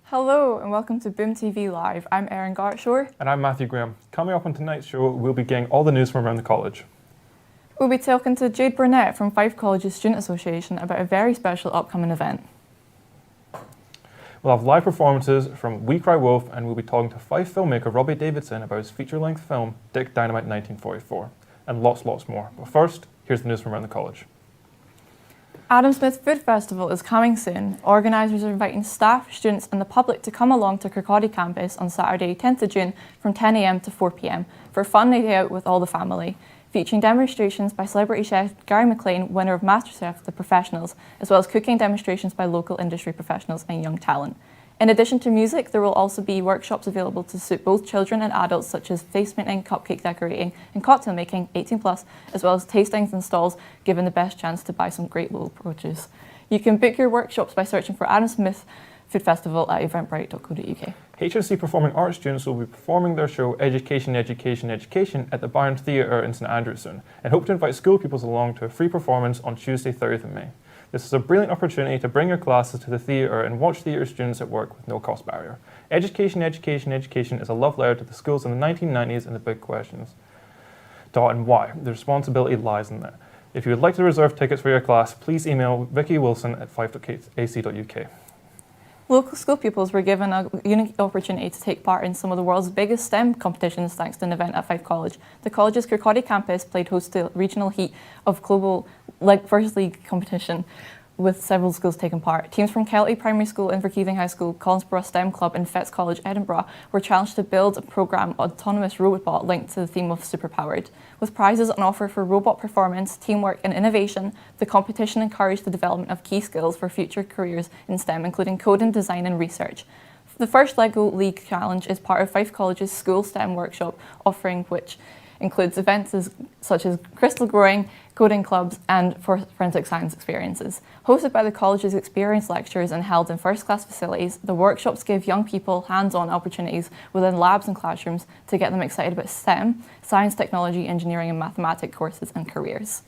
Hello and welcome to Boom TV Live. I'm Erin Gartshore. And I'm Matthew Graham. Coming up on tonight's show, we'll be getting all the news from around the college. We'll be talking to Jade Burnett from Fife College's Student Association about a very special upcoming event. We'll have live performances from We Cry Wolf, and we'll be talking to Fife filmmaker Robbie Davidson about his feature-length film, Dick Dynamite 1944, and lots more. But first, here's the news from around the college. Adam Smith Food Festival is coming soon. Organisers are inviting staff, students and the public to come along to Kirkcaldy campus on Saturday 10th of June from 10 AM to 4 PM for a fun night out with all the family, featuring demonstrations by celebrity chef Gary McLean, winner of MasterChef The Professionals, as well as cooking demonstrations by local industry professionals and young talent. In addition to music, there will also be workshops available to suit both children and adults, such as face painting, cupcake decorating and cocktail making, 18+, as well as tastings and stalls, given the best chance to buy some great local produce. You can book your workshops by searching for Adam Smith Food Festival at eventbrite.co.uk. HSC Performing Arts students will be performing their show Education at the Byron Theatre in St Andrews soon, and hope to invite school pupils along to a free performance on Tuesday 30th of May. This is a brilliant opportunity to bring your classes to the theatre and watch theatre students at work with no cost barrier. Education is a love letter to the schools in the 1990s and the big questions. And why? The responsibility lies in that. If you would like to reserve tickets for your class, please email Vicky Wilson at fife.ac.uk. Local school pupils were given a unique opportunity to take part in some of the world's biggest STEM competitions thanks to an event at Fife College. The college's Kirkcaldy campus played host to regional heat of global First League competition, with several schools taking part. Teams from Kelty Primary School, Inverkeithing High School, Collinsborough STEM Club and Fitz College, Edinburgh were challenged to build and programme autonomous robot linked to the theme of superpowered. With prizes on offer for robot performance, teamwork and innovation, the competition encouraged the development of key skills for future careers in STEM, including coding, design and research. The first LEGO League Challenge is part of Fife College's School STEM Workshop, offering which includes events such as crystal growing, coding clubs and forensic science experiences. Hosted by the college's experienced lecturers and held in first-class facilities, the workshops give young people hands-on opportunities within labs and classrooms to get them excited about STEM, science, technology, engineering and mathematics courses and careers.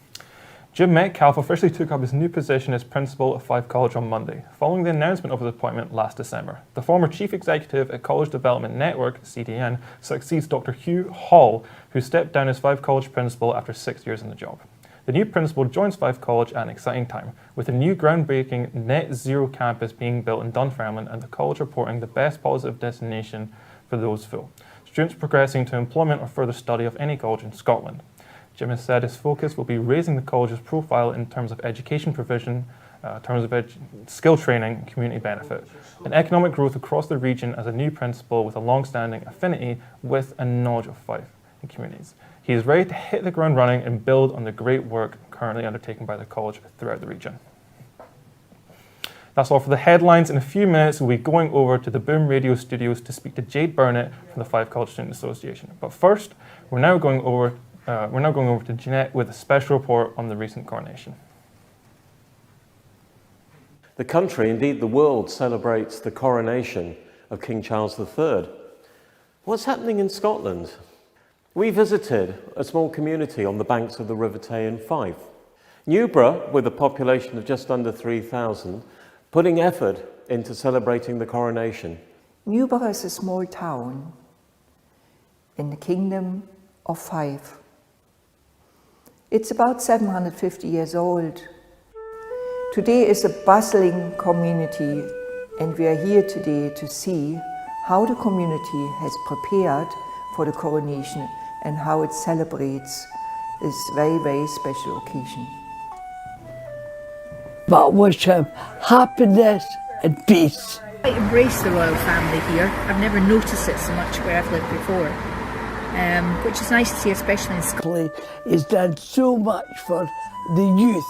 Jim Metcalf officially took up his new position as principal of Fife College on Monday, following the announcement of his appointment last December. The former chief executive at College Development Network, CDN, succeeds Dr. Hugh Hall, who stepped down as Fife College principal after 6 years in the job. The new principal joins Fife College at an exciting time, with a new groundbreaking net zero campus being built in Dunfermline and the college reporting the best positive destination for those full. Students progressing to employment or further study of any college in Scotland. Jim has said his focus will be raising the college's profile in terms of education provision, skill training, and community benefit, and economic growth across the region as a new principal with a long-standing affinity with and knowledge of Fife and communities. He is ready to hit the ground running and build on the great work currently undertaken by the college throughout the region. That's all for the headlines. In a few minutes, we'll be going over to the Boom Radio studios to speak to Jade Burnett from the Fife College Student Association. But first, we're now going over to Jeanette with a special report on the recent coronation. The country, indeed the world, celebrates the coronation of King Charles III. What's happening in Scotland? We visited a small community on the banks of the River Tay in Fife. Newborough, with a population of just under 3,000, putting effort into celebrating the coronation. Newborough is a small town in the kingdom of Fife. It's about 750 years old. Today is a bustling community, and we are here today to see how the community has prepared for the coronation and how it celebrates this very, very special occasion. But wish him happiness and peace. I embrace the royal family here. I've never noticed it so much where I've lived before, which is nice to see, especially in Scotland. He's done so much for the youth.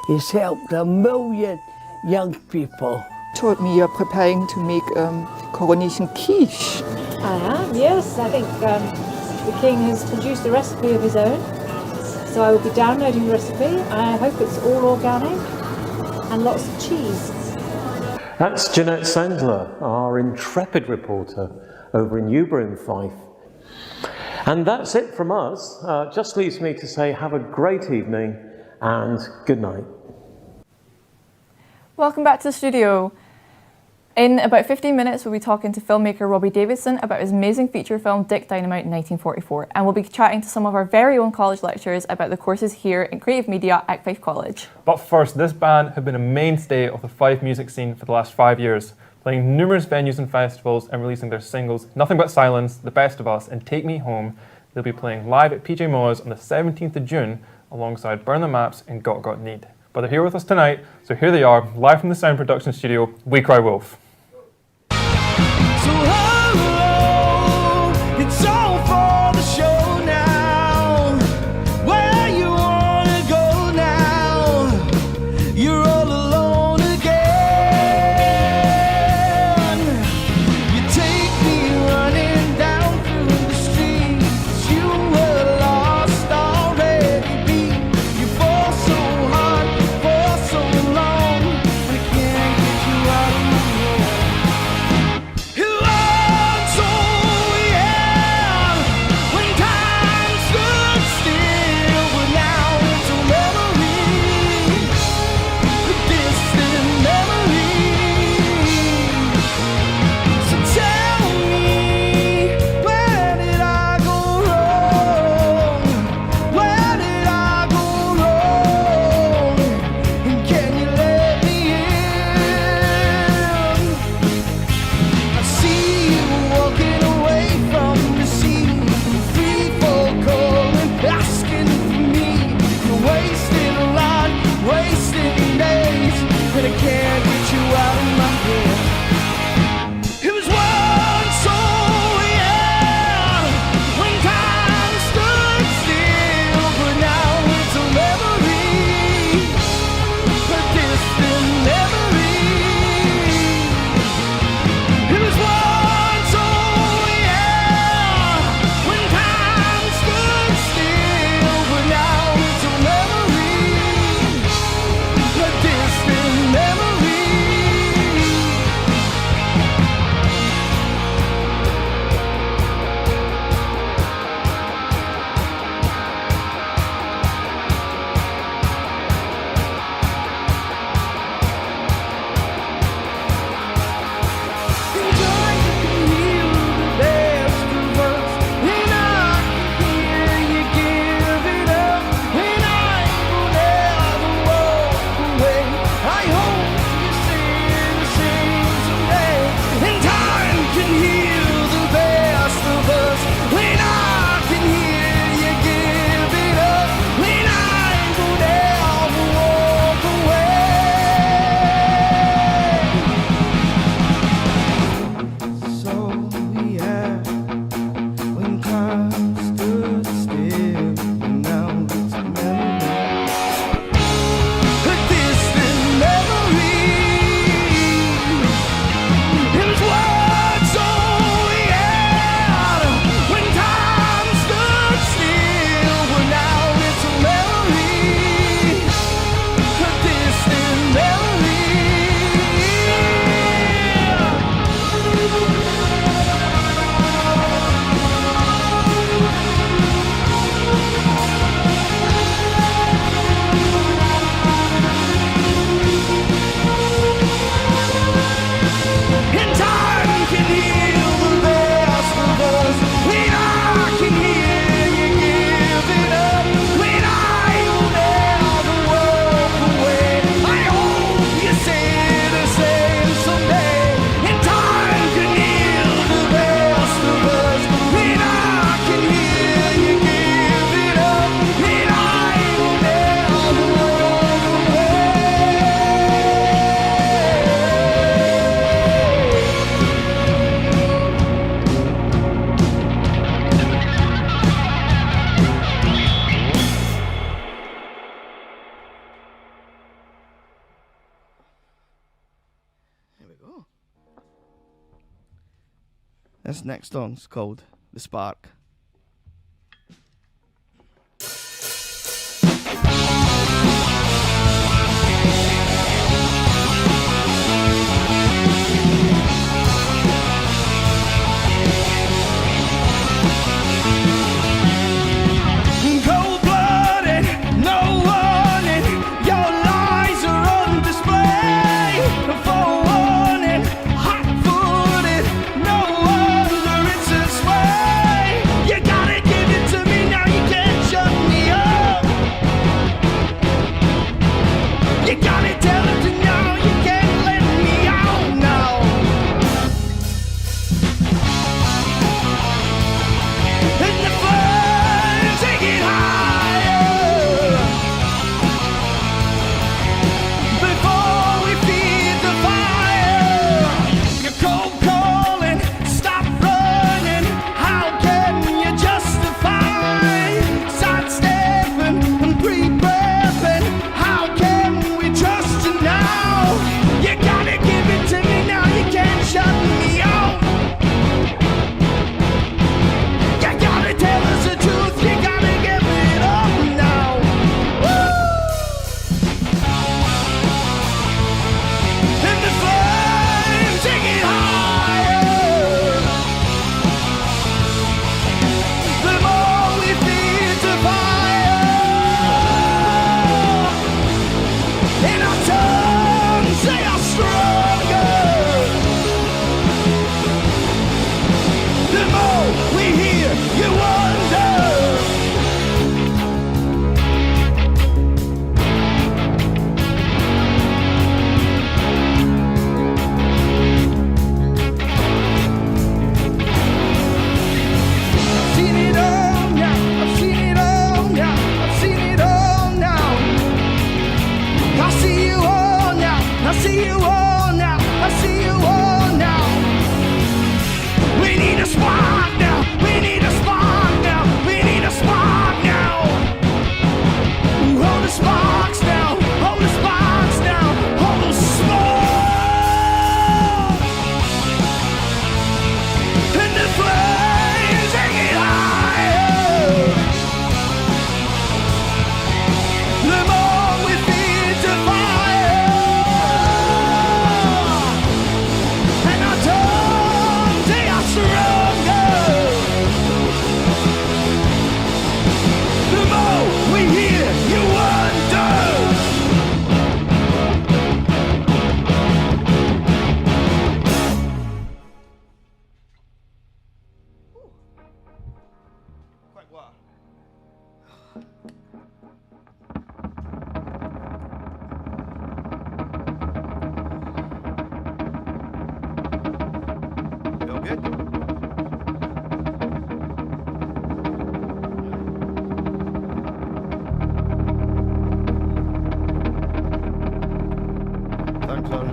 He's helped 1 million young people. Told me you're preparing to make coronation quiche. I am, yes. I think the King has produced a recipe of his own, so I will be downloading the recipe. I hope it's all organic and lots of cheese. That's Jeanette Sandler, our intrepid reporter over in Newborough in Fife. And that's it from us. Just leaves me to say have a great evening and good night. Welcome back to the studio. In about 15 minutes, we'll be talking to filmmaker Robbie Davidson about his amazing feature film Dick Dynamite 1944, and we'll be chatting to some of our very own college lecturers about the courses here in creative media at Fife College. But first, this band have been a mainstay of the Fife music scene for the last 5 years, playing numerous venues and festivals and releasing their singles Nothing But Silence, The Best of Us and Take Me Home. They'll be playing live at PJ Moas on the 17th of June alongside Burn the Maps and Got Need. But they're here with us tonight, so here they are, live from the sound production studio, We Cry Wolf. So hello, it's all for the show now. Where you wanna go now? You're all alone again. You take me running down through the streets. You were lost already. You fall so hard for so long, I can't get you out of my head. This next song's called The Spark. Cold-blooded, no warning, your lies are on display. For warning, Thanks for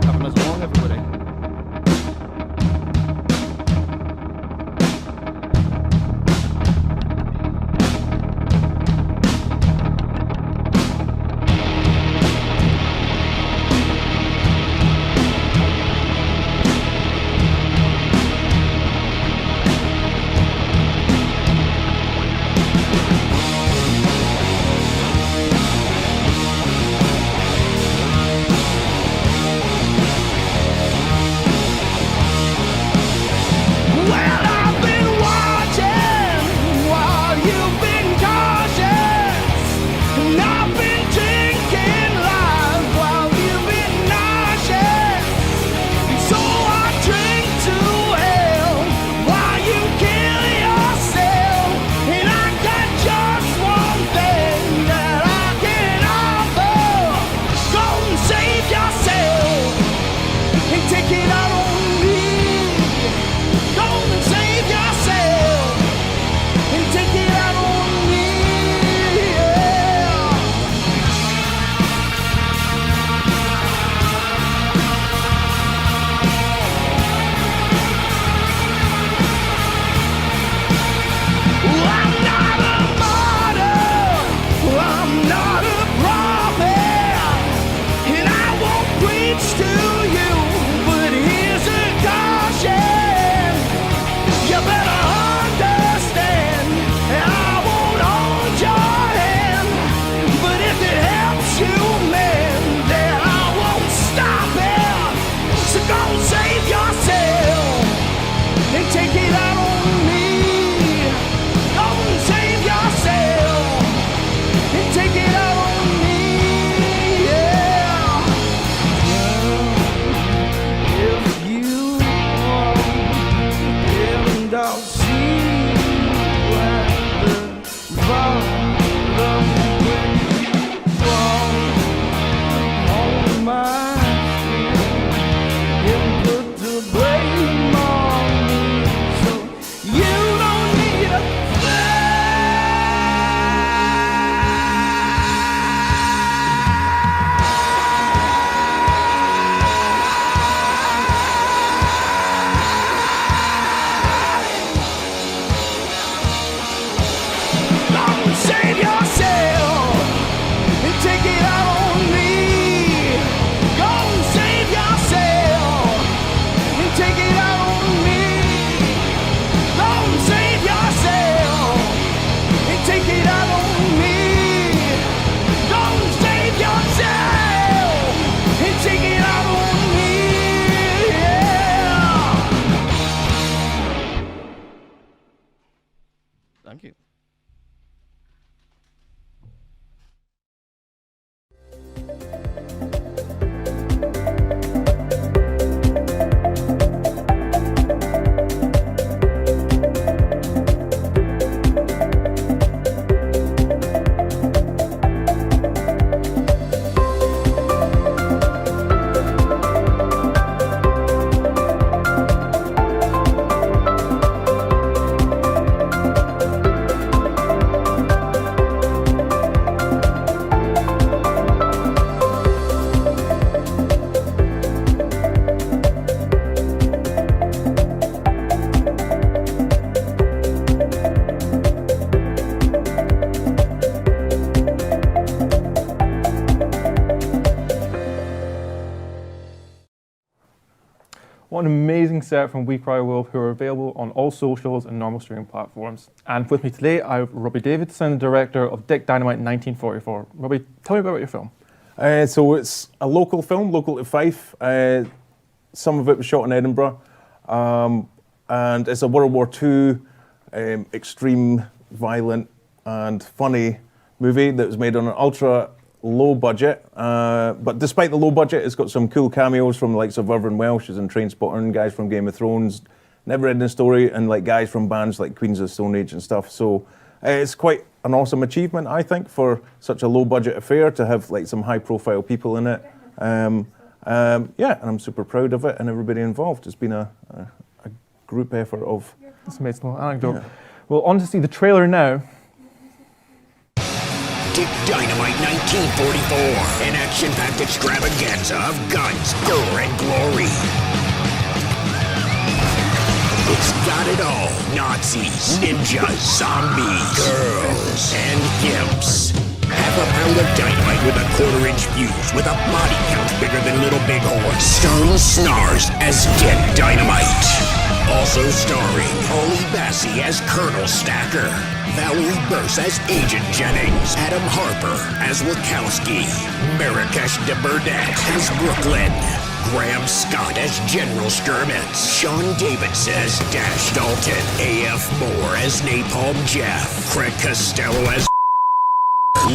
having us along, everybody. Thank you. What an amazing set from We Cry Wolf, who are available on all socials and normal streaming platforms. And with me today, I have Robbie Davidson, director of Dick Dynamite 1944. Robbie, tell me about your film. So it's a local film, local to Fife. Some of it was shot in Edinburgh. And it's a World War II extreme, violent and funny movie that was made on an ultra low budget. But despite the low budget, it's got some cool cameos from the likes of Irvine Welsh, who's in Trainspotting, guys from Game of Thrones, Never Ending Story, and like guys from bands like Queens of the Stone Age and stuff. So it's quite an awesome achievement, I think, for such a low budget affair to have like some high profile people in it. Yeah, and I'm super proud of it and everybody involved. It's been a group effort of. That's an amazing little anecdote. Well, on to see the trailer now. Dick Dynamite 1944, an action-packed extravaganza of guns, gore, and glory. It's got it all. Nazis, ninjas, zombies, girls, and gimps. Half a pound of dynamite with a quarter-inch fuse, with a body count bigger than Little Big Horse. Stern Snars as Dick Dynamite. Also starring Ollie Bassie as Colonel Stacker, Valerie Burse as Agent Jennings, Adam Harper as Wachowski, Marrakesh de Burdette as Brooklyn, Graham Scott as General Sturmitz, Sean Davidson as Dash Dalton, A.F. Moore as Napalm Jeff, Craig Costello as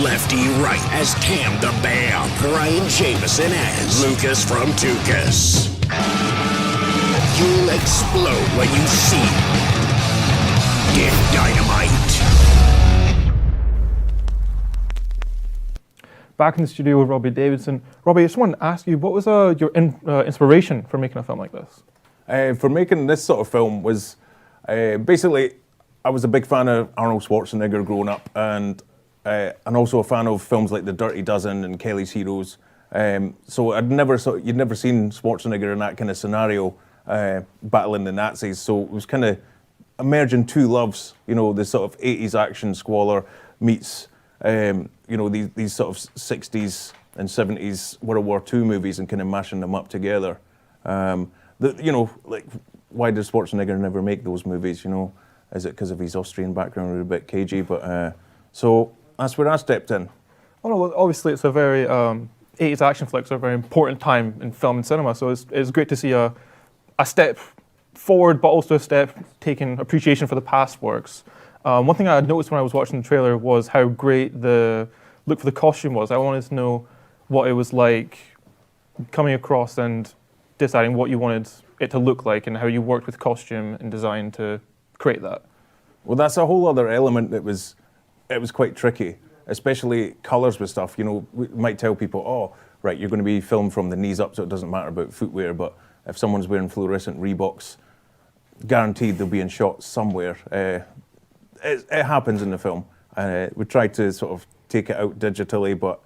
Lefty Wright as Tam the Bam, Brian Jameson as Lucas from Tukas. You'll explode when you see Dick Dynamite. Back in the studio with Robbie Davidson. Robbie, I just wanted to ask you, what was your inspiration for making a film like this? For making this sort of film was basically, I was a big fan of Arnold Schwarzenegger growing up, and also a fan of films like The Dirty Dozen and Kelly's Heroes. So you'd never seen Schwarzenegger in that kind of scenario, battling the Nazis. So it was kind of merging two loves, you know, the sort of 80s action squalor meets, you know, these sort of 60s and 70s World War II movies, and kind of mashing them up together. You know, like, why did Schwarzenegger never make those movies, you know? Is it because of his Austrian background, or a bit cagey? But so that's where I stepped in. Oh no, well, obviously it's a very 80s action flicks are a very important time in film and cinema. So it's great to see a step forward, but also a step taking appreciation for the past works. One thing I had noticed when I was watching the trailer was how great the look for the costume was. I wanted to know what it was like coming across and deciding what you wanted it to look like, and how you worked with costume and design to create that. Well, that's a whole other element that was quite tricky, especially colours with stuff. You know, we might tell people, oh, right, you're going to be filmed from the knees up, so it doesn't matter about footwear, but if someone's wearing fluorescent Reeboks, guaranteed they'll be in shot somewhere. It happens in the film. We tried to sort of take it out digitally, but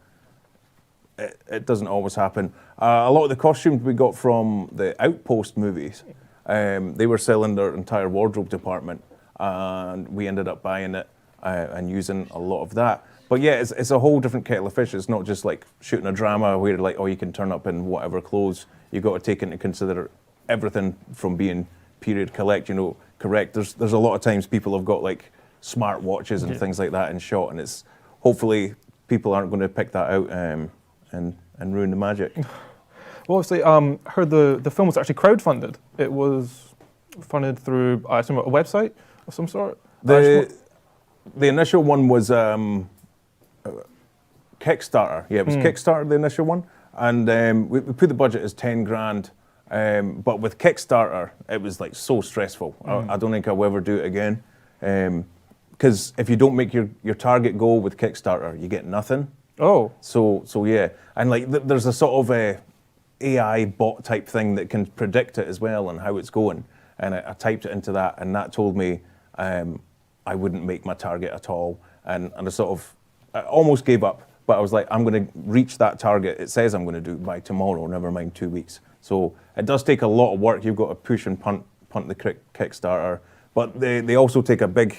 it doesn't always happen. A lot of the costumes we got from the Outpost movies, they were selling their entire wardrobe department, and we ended up buying it and using a lot of that. But yeah, it's a whole different kettle of fish. It's not just like shooting a drama where like, oh, you can turn up in whatever clothes. You've got to take into consider everything from being period correct. There's a lot of times people have got like smart watches and things like that in shot, and it's hopefully people aren't going to pick that out and ruin the magic. Well, obviously, heard the film was actually crowdfunded. It was funded through, I assume, a website of some sort. The initial one was Kickstarter. Yeah, it was Kickstarter, the initial one, and we put the budget as 10 grand. But with Kickstarter, it was like so stressful. I don't think I'll ever do it again. Because if you don't make your target goal with Kickstarter, you get nothing. Oh. So yeah, and like there's a sort of AI bot type thing that can predict it as well and how it's going. And I typed it into that, and that told me I wouldn't make my target at all. And I almost gave up, but I was like, I'm going to reach that target. It says I'm going to do it by tomorrow, never mind 2 weeks. So it does take a lot of work. You've got to push and punt the Kickstarter, but they also take a big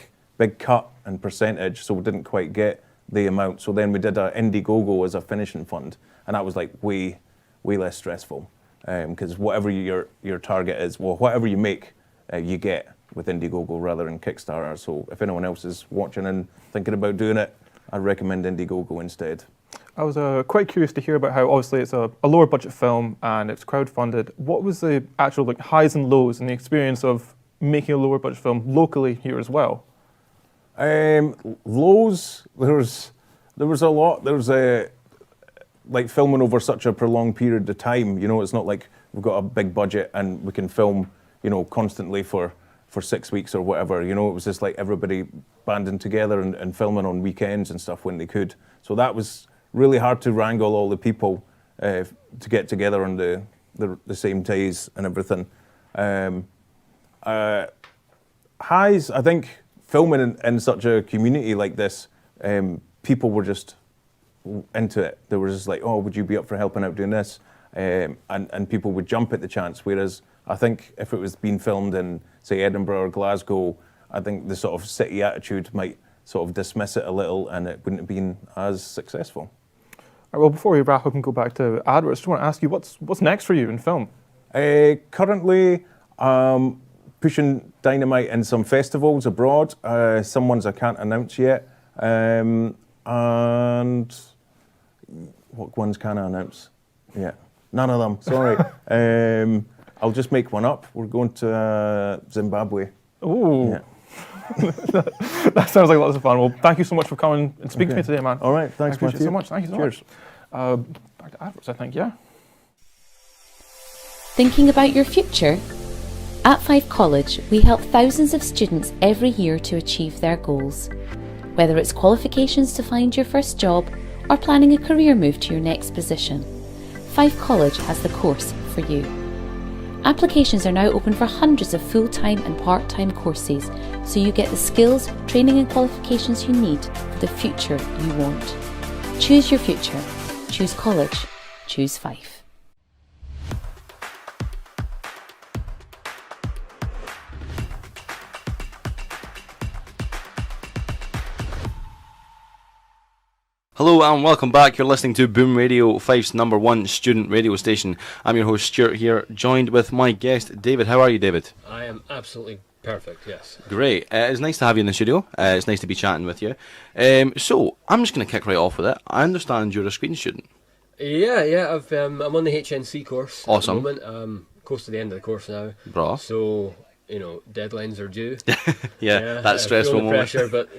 cut and percentage, so we didn't quite get the amount. So then we did a Indiegogo as a finishing fund, and that was like way less stressful, because whatever your target is, well, whatever you make, you get with Indiegogo rather than Kickstarter. So if anyone else is watching and thinking about doing it, I'd recommend Indiegogo instead. I was quite curious to hear about how obviously it's a lower budget film and it's crowdfunded. What was the actual like highs and lows in the experience of making a lower budget film locally here as well? Lows, there was a lot. There was like filming over such a prolonged period of time. You know, it's not like we've got a big budget and we can film, you know, constantly for 6 weeks or whatever. You know, it was just like everybody banding together and filming on weekends and stuff when they could. So that was really hard to wrangle all the people to get together on the same days and everything. highs, I think filming in such a community like this, people were just into it. They were just like, oh, would you be up for helping out doing this? And people would jump at the chance. Whereas I think if it was being filmed in, say, Edinburgh or Glasgow, I think the sort of city attitude might sort of dismiss it a little and it wouldn't have been as successful. All right, well, before we wrap up and go back to adverts, I just want to ask you, what's next for you in film? Currently, pushing Dynamite in some festivals abroad. Some ones I can't announce yet. And what ones can I announce? Yeah, none of them, sorry. I'll just make one up. We're going to Zimbabwe. Ooh. Yeah. That sounds like lots of fun. Well, thank you so much for coming and speaking to me today, man. All right, thanks, I appreciate Matthew. it so much. Thank you so Cheers. much. Back to adverts, I think, yeah. Thinking about your future? At Fife College, we help thousands of students every year to achieve their goals. Whether it's qualifications to find your first job or planning a career move to your next position, Fife College has the course for you. Applications are now open for hundreds of full-time and part-time courses, so you get the skills, training and qualifications you need for the future you want. Choose your future. Choose college. Choose Fife. Hello and welcome back. You're listening to Boom Radio, Fife's #1 student radio station. I'm your host Stuart here, joined with my guest David. How are you, David? I am absolutely perfect, yes. Great. It's nice to have you in the studio. It's nice to be chatting with you. So, I'm just going to kick right off with it. I understand you're a screen student. Yeah. I'm on the HNC course Awesome. at the moment. Close to the end of the course now. Bra. So, deadlines are due. yeah, that's stressful feeling the moment. pressure, but,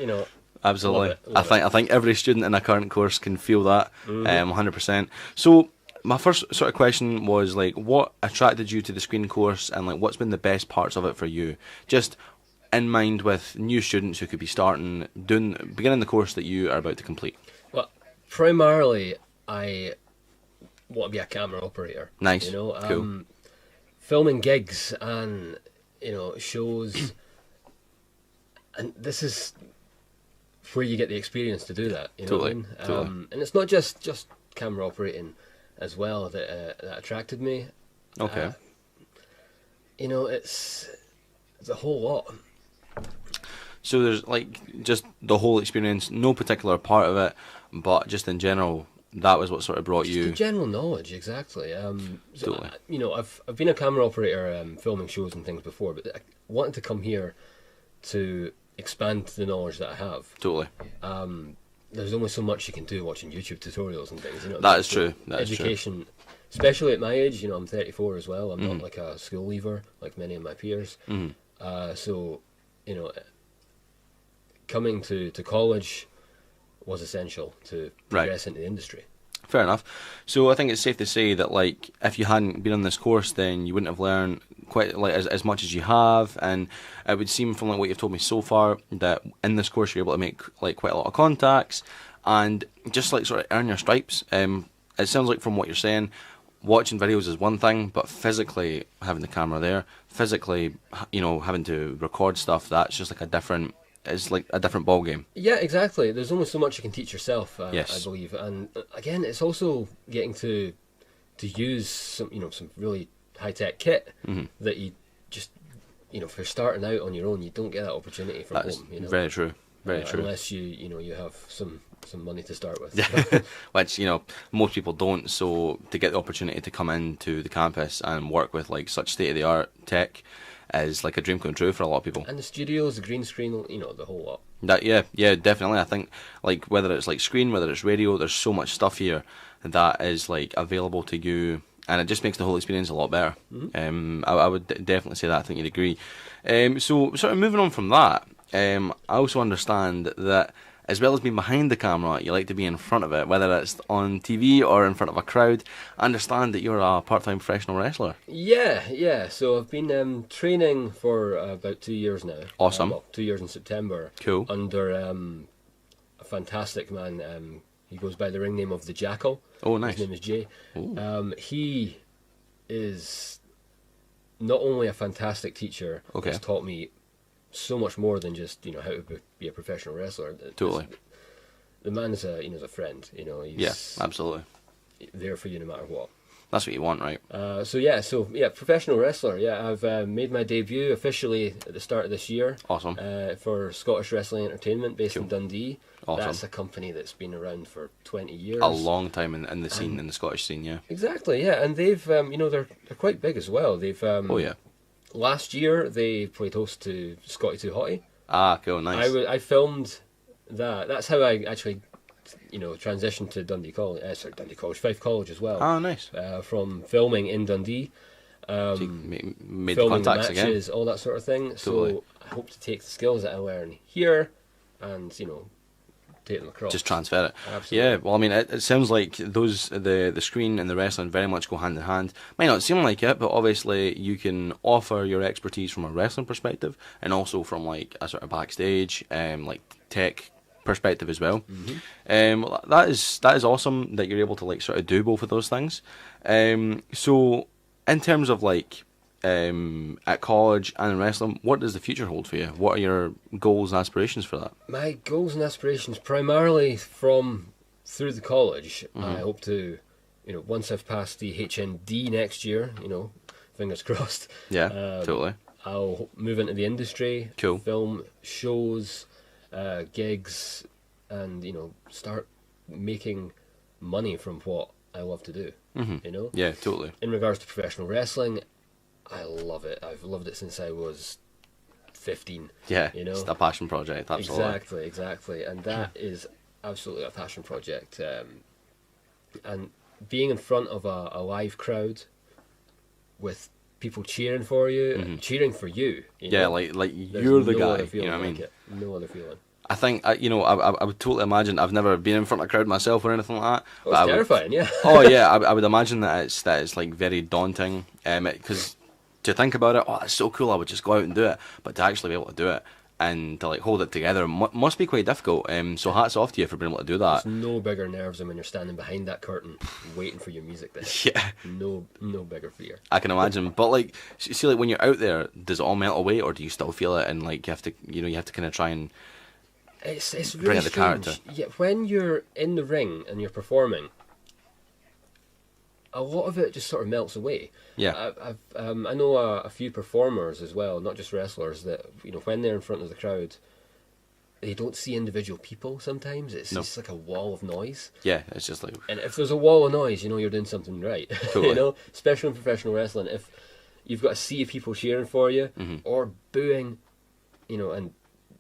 Absolutely. Love it. I think every student in a current course can feel that 100%. So my first sort of question was like, what attracted you to the screen course, and like what's been the best parts of it for you? Just in mind with new students who could be beginning the course that you are about to complete. Well, primarily I want to be a camera operator. Nice. Cool. Filming gigs and shows, and this is where you get the experience to do that. You know Totally. what I mean? Totally. And it's not just camera operating as well that attracted me. Okay. It's a whole lot. So there's like just the whole experience, no particular part of it, but just in general, that was what sort of brought Just you. the general knowledge, exactly. Totally. I've been a camera operator filming shows and things before, but I wanted to come here to expand the knowledge that I have. Totally. There's only so much you can do watching YouTube tutorials and things. That is true. That is true. Education, especially at my age. I'm 34 as well. I'm not like a school leaver like many of my peers. So, coming to college was essential to progress into the industry. Fair enough. So I think it's safe to say that like if you hadn't been on this course, then you wouldn't have learned quite like as much as you have, and it would seem from like what you've told me so far that in this course you're able to make like quite a lot of contacts and just like sort of earn your stripes. It sounds like from what you're saying, watching videos is one thing, but physically having the camera there, physically having to record stuff, that's just like it's like a different ball game. Yeah, exactly. There's only so much you can teach yourself, Yes. I believe. And again, it's also getting to use some really high tech kit that you just if you're starting out on your own, you don't get that opportunity from That's home. very true. Very true. Unless you have some money to start with. Which most people don't. So to get the opportunity to come into the campus and work with like such state of the art tech is like a dream come true for a lot of people. And the studios, the green screen, the whole lot. Yeah, definitely. I think like whether it's like screen, whether it's radio, there's so much stuff here that is like available to you, and it just makes the whole experience a lot better. I would definitely say that. I think you'd agree. So sort of moving on from that, I also understand that as well as being behind the camera, you like to be in front of it, whether it's on TV or in front of a crowd. I understand that you're a part-time professional wrestler. Yeah. So I've been training for about 2 years now. Awesome. 2 years in September. Cool. Under a fantastic man. He goes by the ring name of the Jackal. Oh, nice. His name is Jay. He is not only a fantastic teacher, Okay. has taught me so much more than just how to be a professional wrestler. Totally. The man is is a friend. He's Yeah, absolutely. there for you no matter what. That's what you want, right? So professional wrestler. Yeah, I've made my debut officially at the start of this year. Awesome. For Scottish Wrestling Entertainment, based in Dundee. Awesome. That's a company that's been around for 20 years. A long time in the scene, in the Scottish scene, yeah. Exactly. Yeah, and they've they're quite big as well. They've Oh yeah. last year they played host to Scotty 2 Hottie. Ah, cool, nice. I filmed that. That's how I actually, transitioned to Dundee College. Dundee College, Fife College as well. Ah, nice. From filming in Dundee, So you made the filming the contacts again. matches, all that sort of thing. Totally. So I hope to take the skills that I learn here, and take them across. Just transfer it. Absolutely. Yeah, well, I mean, it sounds like the screen and the wrestling very much go hand in hand. Might not seem like it, but obviously you can offer your expertise from a wrestling perspective, and also from like a sort of backstage, like tech perspective as well. Well, that is awesome that you're able to like sort of do both of those things. So in terms of like at college and in wrestling, what does the future hold for you? What are your goals and aspirations for that? My goals and aspirations, primarily through the college, I hope to, once I've passed the HND next year, fingers crossed. Yeah, totally. I'll move into the industry, Cool. film shows, gigs, and start making money from what I love to do. Yeah, totally. In regards to professional wrestling, I love it. I've loved it since I was 15. Yeah, it's a passion project, absolutely. Exactly. And that is absolutely a passion project. And being in front of a live crowd with people cheering for you, and cheering for you. Yeah, like you're the guy. You know what I mean? No other feeling. I think I would totally imagine. I've never been in front of a crowd myself or anything like that. Oh, it's terrifying, yeah. Oh yeah, I would imagine that it's like very daunting. Because to think about it, oh, it's so cool. I would just go out and do it, but to actually be able to do it and to like hold it together must be quite difficult. So hats off to you for being able to do that. There's no bigger nerves than when you're standing behind that curtain waiting for your music to hit. Yeah. No bigger fear. I can imagine, but like, see, like when you're out there, does it all melt away, or do you still feel it? And like, you have to kind of try and It's really bring out the strange. character. Yeah, when you're in the ring and you're performing, a lot of it just sort of melts away. Yeah. I know a few performers as well, not just wrestlers, that when they're in front of the crowd, they don't see individual people. Sometimes it's just like a wall of noise. Yeah, it's just like. And if there's a wall of noise, you're doing something right. Totally. Especially in professional wrestling, if you've got a sea of people cheering for you or booing, and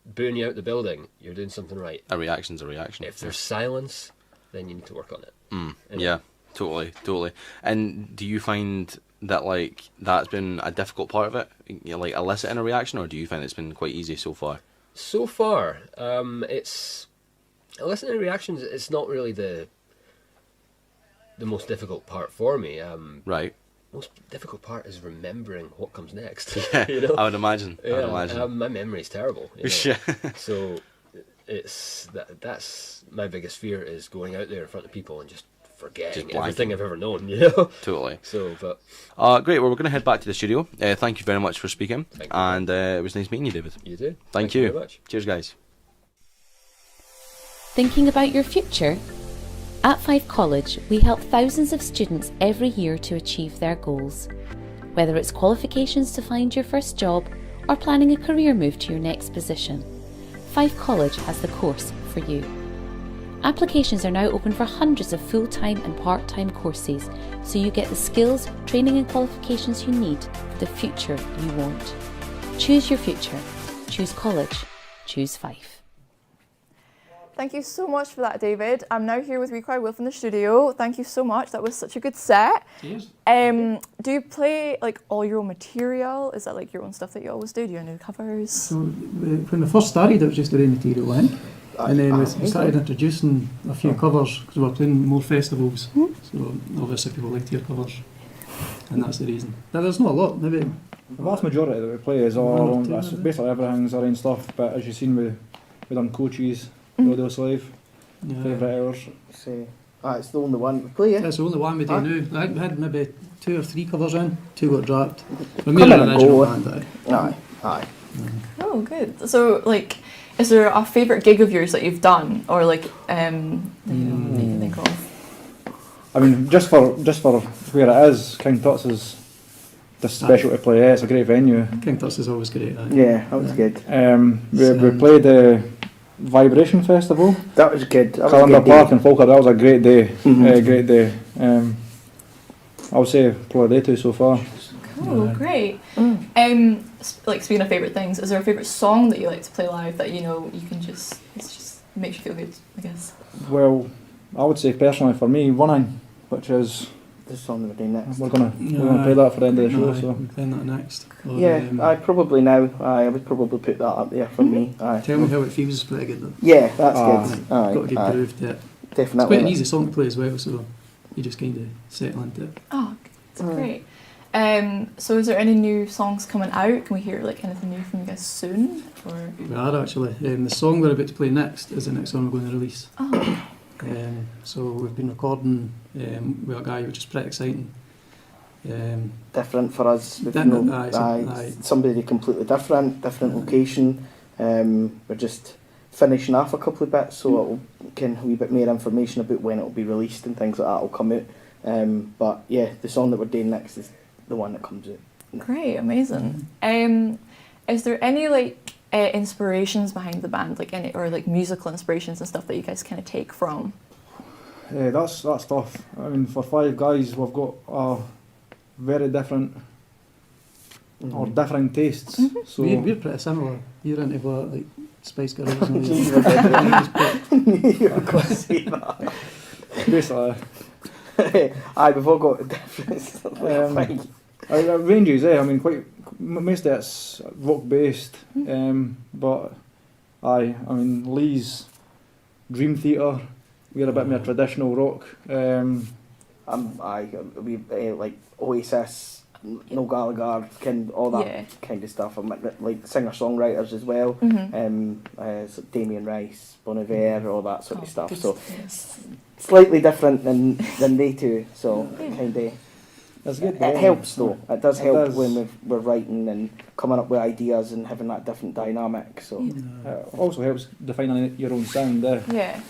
booing you out the building, you're doing something right. A reaction's a reaction. If there's silence, then you need to work on it. Yeah, totally. And do you find that like that's been a difficult part of it, like eliciting a reaction, or do you find it's been quite easy so far? So far, it's eliciting reactions. It's not really the most difficult part for me. Right. Most difficult part is remembering what comes next. Yeah, I would imagine. My memory's terrible. Yeah. So it's that's my biggest fear, is going out there in front of people and just forgetting everything I've ever known. Totally. So, but great. Well, we're going to head back to the studio. Thank you very much for speaking, and it was nice meeting you, David. You too. Thank you very much. Cheers, guys. Thinking about your future? At Fife College, we help thousands of students every year to achieve their goals. Whether it's qualifications to find your first job or planning a career move to your next position, Fife College has the course for you. Applications are now open for hundreds of full-time and part-time courses, so you get the skills, training and qualifications you need for the future you want. Choose your future. Choose college. Choose Fife. Thank you so much for that, David. I'm now here with Require Wolf in the studio. Thank you so much. That was such a good set. Cheers. Do you play like all your own material? Is that like your own stuff that you always do? Do you do covers? So when we first started, it was just the raw material in, and then we started introducing a few covers because we were playing more festivals. So obviously people liked to hear covers, and that's the reason. Now, there's not a lot, maybe. The vast majority that we play is all our own. Basically everything's our own stuff. But as you've seen, we done Coaches, Rodeo Slave, Favourite Hours. See, It's the only one we play, yeah. That's the only one we do Aye. now. I think we had maybe 2 or 3 covers in, 2 got dropped. But Come me in and and original go. band, Aye. Oh, good. So, like, is there a favourite gig of yours that you've done, or like, that you can think of? I mean, just for where it is, King Tut's is just special to play. Yeah, it's a great venue. King Tut's is always great. Aye. Yeah, that was good. We played the Vibration Festival. That was good. That was a Callender good Park day. in Falkirk. That was a great day. Mhm. Great day. I would say probably they 2 so far. Cool, great. Like, speaking of favourite things, is there a favourite song that you like to play live that you know you can just, it's just makes you feel good, I guess? Well, I would say personally for me, Running, which is the song that we're doing next. We're gonna play that for the end of the show. Aye, So we're playing that next. Or, Yeah, I probably now. I would probably put that up there for me. Aye. Tell me how it feels is pretty good though. Yeah, that's Aye. good. Aye, Got a good aye. groove to it. Definitely. It's quite an easy song to play as well, so you just kind of settle into it. Oh, that's great. So is there any new songs coming out? Can we hear like anything new from you guys soon? Or We are actually. The song we're about to play next is the next song we're going to release. Oh. So we've been recording with a guy, which is pretty exciting. Different for us. We've Different, no- aye, aye. somebody completely different location. We're just finishing off a couple of bits, so it'll get a wee bit more information about when it'll be released and things like that will come out. But yeah, the song that we're doing next is the one that comes out. Great, amazing. Is there any like inspirations behind the band, like any or like musical inspirations and stuff that you guys kind of take from? that's tough. I mean, for 5 guys, we've got very different or differing tastes. So We're pretty similar. You're into what, like Spice Girls and You were going to say that. basically, Aye, we've all got different. it ranges. I mean, most of it's rock based, but I mean, Lee's Dream Theatre. We're a bit more traditional rock. We like Oasis, Noel Gallagher, all that Yeah. kind of stuff. I'm like singer-songwriters as well. So Damien Rice, Bon Iver, all that sort of stuff. good So stuff. slightly different than they two. So kind of. That's good. It helps though. It does It help does. when we're writing and coming up with ideas and having that different dynamic. So It also helps defining your own sound. Yeah,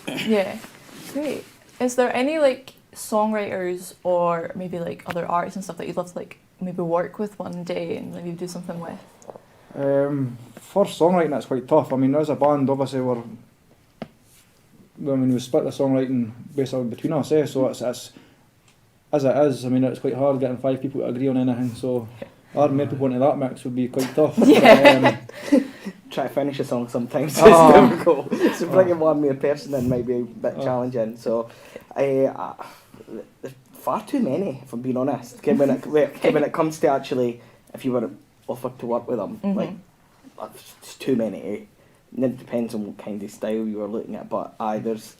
great. Is there any like songwriters or maybe like other artists and stuff that you'd love to like maybe work with one day and maybe do something with? For songwriting, that's quite tough. I mean, as a band, obviously we split the songwriting basically between us, so it's as it is. I mean, it's quite hard getting 5 people to agree on anything. So adding more people into that mix would be quite tough. Yeah. try to finish a song sometimes. Oh. It's difficult. So bringing one more person in might be a bit challenging. So there's far too many, if I'm being honest. When it comes to actually, if you were offered to work with them, like it's too many. And it depends on what kind of style you were looking at. But there's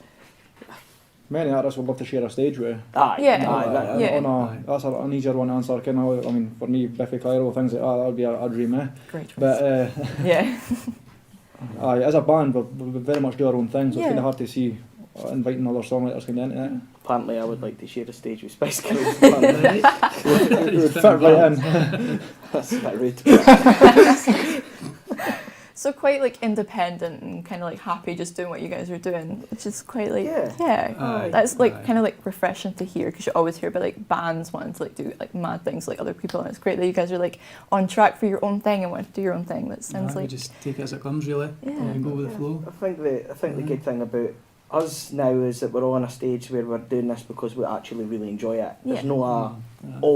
Many artists would love to share a stage with. Yeah. That's an easier one to answer. I mean, for me, Biffy Clyro, things like that, that would be a dream. Great choice. But yeah. As a band, we very much do our own thing, so it's Yeah. kind of hard to see inviting other songwriters kind of into it. Apparently, I would like to share a stage with Spice Girls. It would fit right in. That's a bit rude. So quite like independent and kind of like happy just doing what you guys are doing, which is quite like Aye. that's like kind of like refreshing to hear, because you always hear about like bands wanting to like do like mad things like other people, and it's great that you guys are like on track for your own thing and want to do your own thing. That sounds We like just take it as it comes, really, and go with the flow. I think the good thing about us now is that we're on a stage where we're doing this because we actually really enjoy it. There's no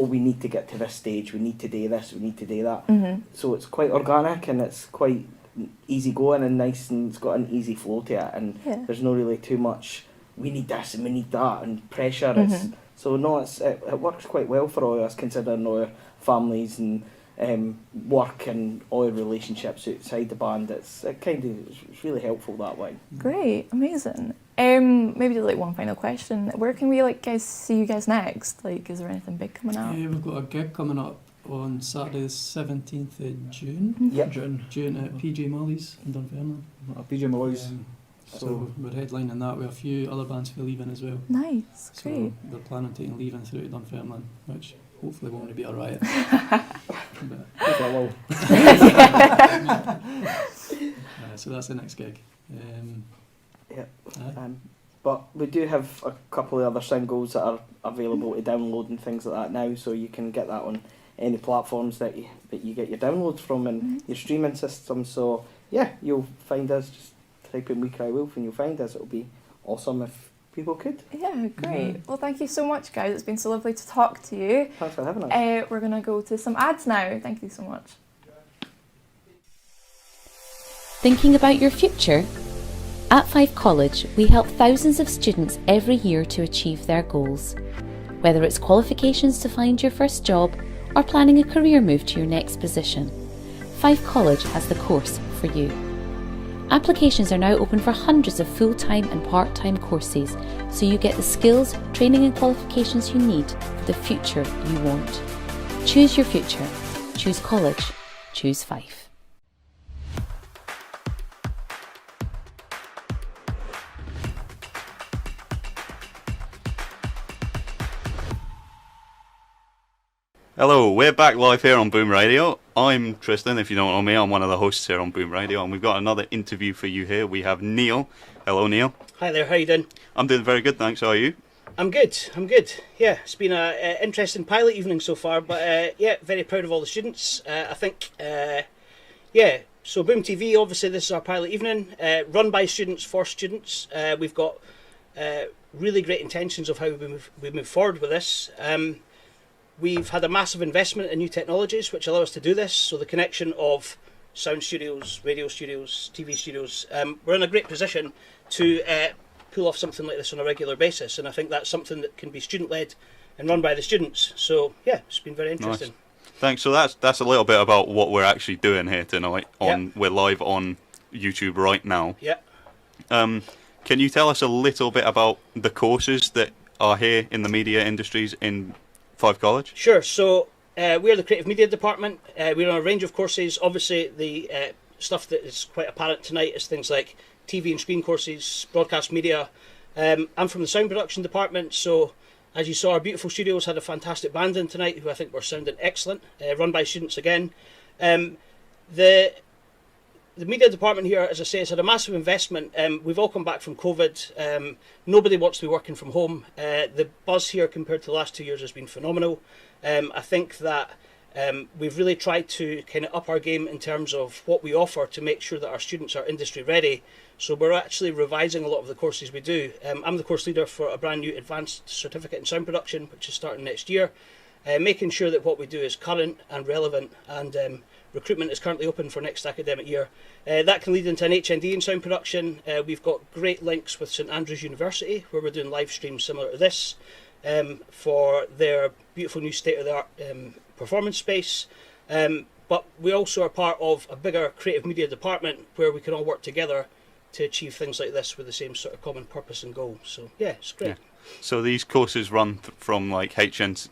we need to get to this stage, we need to do this, we need to do that. So it's quite organic and it's quite easy going and nice, and it's got an easy flow to it, and there's no really too much we need this and we need that and pressure. It works quite well for all of us, considering all our families and work and all our relationships outside the band. It's really helpful that way. great, amazing. Maybe just like one final question. Where can we like guys see you guys next? Like, is there anything big coming up? Yeah, we've got a gig coming up on Saturday the 17th of June. Yep. June at PJ Molly's in Dunfermline. PJ Molly's. So we're headlining that with a few other bands for leaving as well. Nice, So great. they're planning on taking leaving through to Dunfermline, which hopefully won't be a riot. So that's the next gig. But we do have a couple of other singles that are available to download and things like that now, so you can get that on any platforms that you get your downloads from and your streaming system. So yeah, you'll find us, just type in We Cry Wolf and you'll find us. It'll be awesome if people could. Yeah, great. Well, thank you so much, guys. It's been so lovely to talk to you. Thanks for having us. We're going to go to some ads now. Thank you so much. Thinking about your future? At Fife College, we help thousands of students every year to achieve their goals. Whether it's qualifications to find your first job or planning a career move to your next position, Fife College has the course for you. Applications are now open for hundreds of full-time and part-time courses, so you get the skills, training and qualifications you need for the future you want. Choose your future. Choose college. Choose Fife. Hello, we're back live here on Boom Radio. I'm Tristan, if you don't know me, I'm one of the hosts here on Boom Radio, and we've got another interview for you here. We have Neil. Hello, Neil. Hi there, how you doing? I'm doing very good, thanks. How are you? I'm good. Yeah, it's been an interesting pilot evening so far, but yeah, very proud of all the students. I think, so Boom TV, obviously this is our pilot evening, run by students for students. We've got really great intentions of how we move forward with this. We've had a massive investment in new technologies which allow us to do this, so the connection of sound studios, radio studios, TV studios, we're in a great position to pull off something like this on a regular basis, and I think that's something that can be student-led and run by the students. So yeah, it's been very interesting. Nice. Thanks. So that's a little bit about what we're actually doing here tonight. We're live on YouTube right now. Yeah. Can you tell us a little bit about the courses that are here in the media industries in Fife College? Sure. So we're the creative media department. We're on a range of courses. Obviously, the stuff that is quite apparent tonight is things like TV and screen courses, broadcast media. I'm from the sound production department, so as you saw, our beautiful studios had a fantastic band in tonight, who I think were sounding excellent, run by students again. The media department here, as I say, has had a massive investment. We've all come back from COVID. Nobody wants to be working from home. The buzz here compared to the last 2 years has been phenomenal. I think that we've really tried to kind of up our game in terms of what we offer to make sure that our students are industry ready. So we're actually revising a lot of the courses we do. I'm the course leader for a brand new advanced certificate in sound production, which is starting next year, making sure that what we do is current and relevant, and recruitment is currently open for next academic year. That can lead into an HND in sound production. We've got great links with St Andrews University, where we're doing live streams similar to this, for their beautiful new state-of-the-art performance space. But we also are part of a bigger creative media department where we can all work together to achieve things like this with the same sort of common purpose and goal. So yeah, it's great. Yeah. So these courses run from like NC,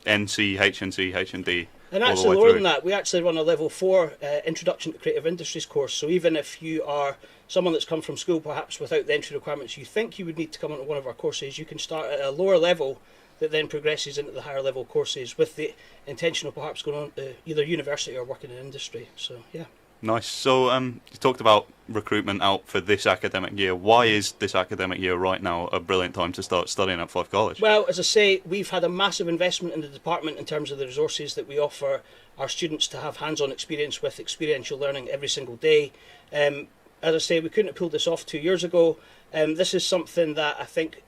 HNC, HND. And all the actually way lower through. than that, we actually run a level 4 Introduction to Creative Industries course. So even if you are someone that's come from school perhaps without the entry requirements you think you would need to come onto one of our courses, you can start at a lower level that then progresses into the higher level courses with the intention of perhaps going on to either university or working in industry. So yeah. Nice. So you talked about recruitment out for this academic year. Why is this academic year right now a brilliant time to start studying at Fife College? Well, as I say, we've had a massive investment in the department in terms of the resources that we offer our students to have hands-on experience with experiential learning every single day. As I say, we couldn't have pulled this off 2 years ago. This is something that I think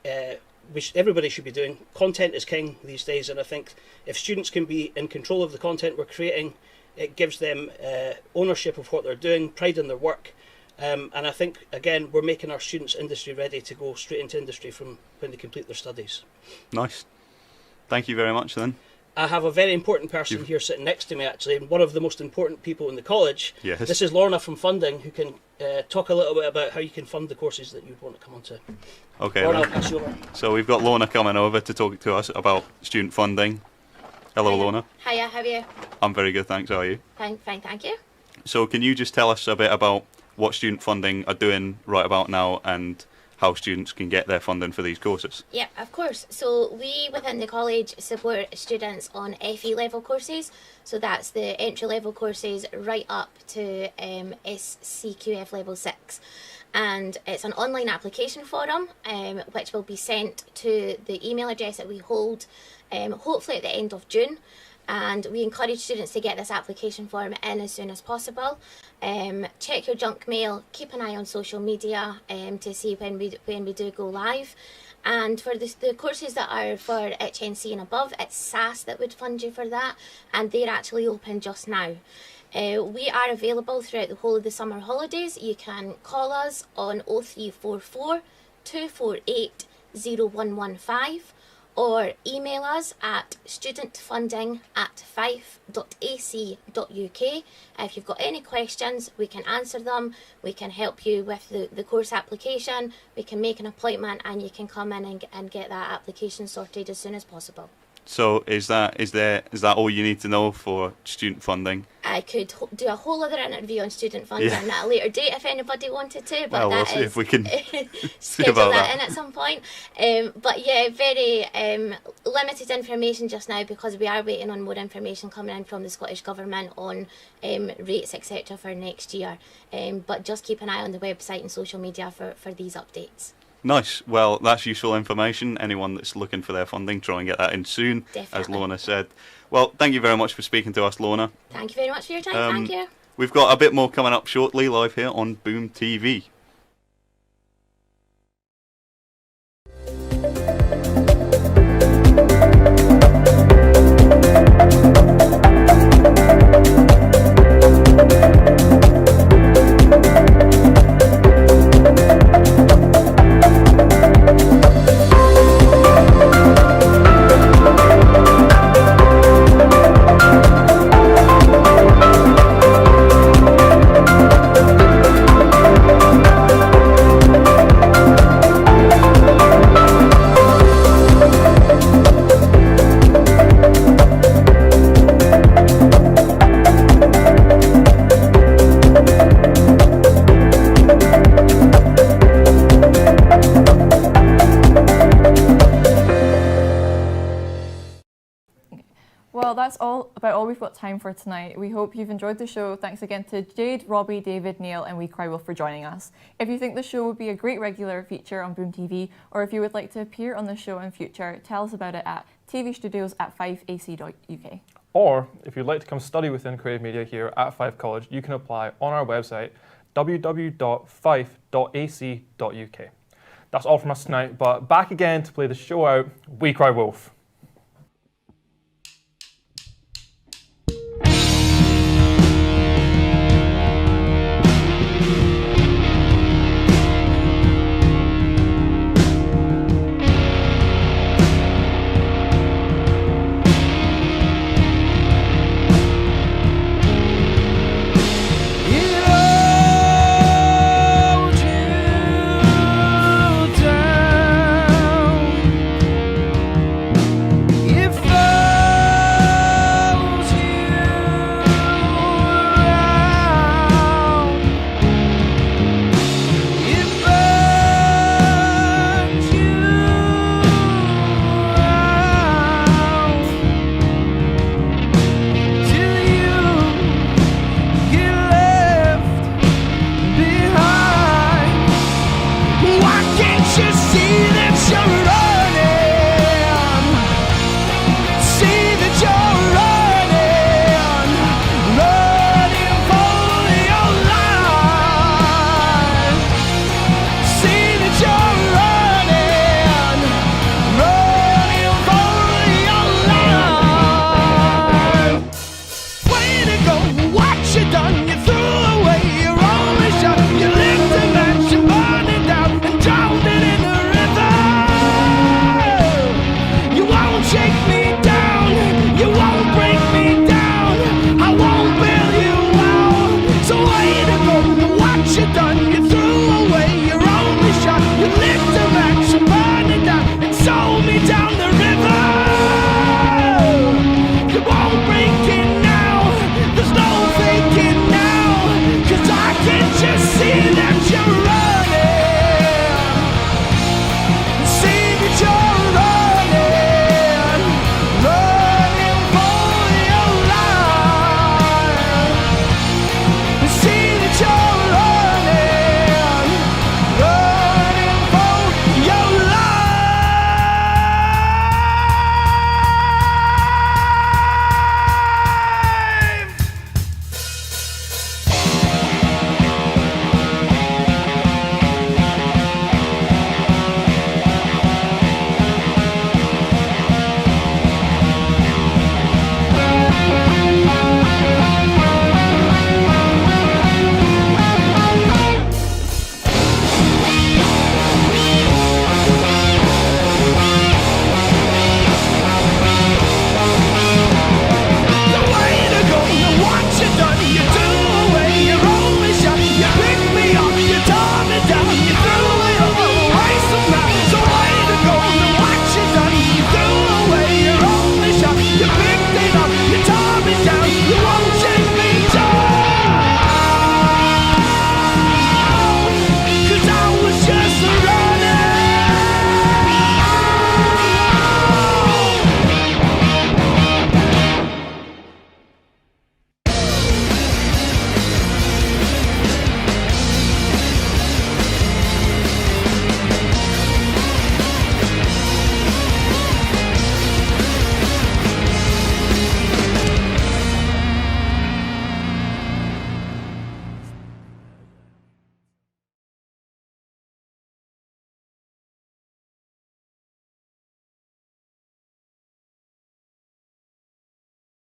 everybody should be doing. Content is king these days, and I think if students can be in control of the content we're creating, it gives them ownership of what they're doing, pride in their work, and I think, again, we're making our students industry ready to go straight into industry from when they complete their studies. Nice. Thank you very much then. I have a very important person here sitting next to me, actually, and one of the most important people in the college. Yes. This is Lorna from Funding, who can talk a little bit about how you can fund the courses that you'd want to come onto. Okay. Lorna, then. I'll pass you over. So we've got Lorna coming over to talk to us about student funding. Hello, Lorna. Hiya, how are you? I'm very good, thanks. How are you? Fine, thank you. So can you just tell us a bit about what student funding are doing right about now and how students can get their funding for these courses? Yeah, of course. So we within the college support students on FE level courses. So that's the entry level courses right up to SCQF level 6. And it's an online application form which will be sent to the email address that we hold hopefully at the end of June. And we encourage students to get this application form in as soon as possible. Check your junk mail, keep an eye on social media to see when we do go live. And for the courses that are for HNC and above, it's SAS that would fund you for that, and they're actually open just now. We are available throughout the whole of the summer holidays. You can call us on 0344 248 0115 or email us at studentfunding@fife.ac.uk. If you've got any questions, we can answer them, we can help you with the course application, we can make an appointment, and you can come in and get that application sorted as soon as possible. So is that all you need to know for student funding? I could do a whole other interview on student funding at a later date if anybody wanted to, but Well, we'll see if we can schedule about that that. in at some point. But yeah, very limited information just now because we are waiting on more information coming in from the Scottish Government on rates, etc. for next year. But just keep an eye on the website and social media for these updates. Nice. Well, that's useful information. Anyone that's looking for their funding, try and get that in soon, as Definitely. Lorna said. Well, thank you very much for speaking to us, Lorna. Thank you very much for your time. Thank you. We've got a bit more coming up shortly, live here on Boom TV. Well, that's about all we've got time for tonight. We hope you've enjoyed the show. Thanks again to Jade, Robbie, David, Neil and We Cry Wolf for joining us. If you think the show would be a great regular feature on Boom TV, or if you would like to appear on the show in future, tell us about it at tvstudios@fife.ac.uk. Or if you'd like to come study within creative media here at Fife College, you can apply on our website www.fife.ac.uk. That's all from us tonight, but back again to play the show out, We Cry Wolf.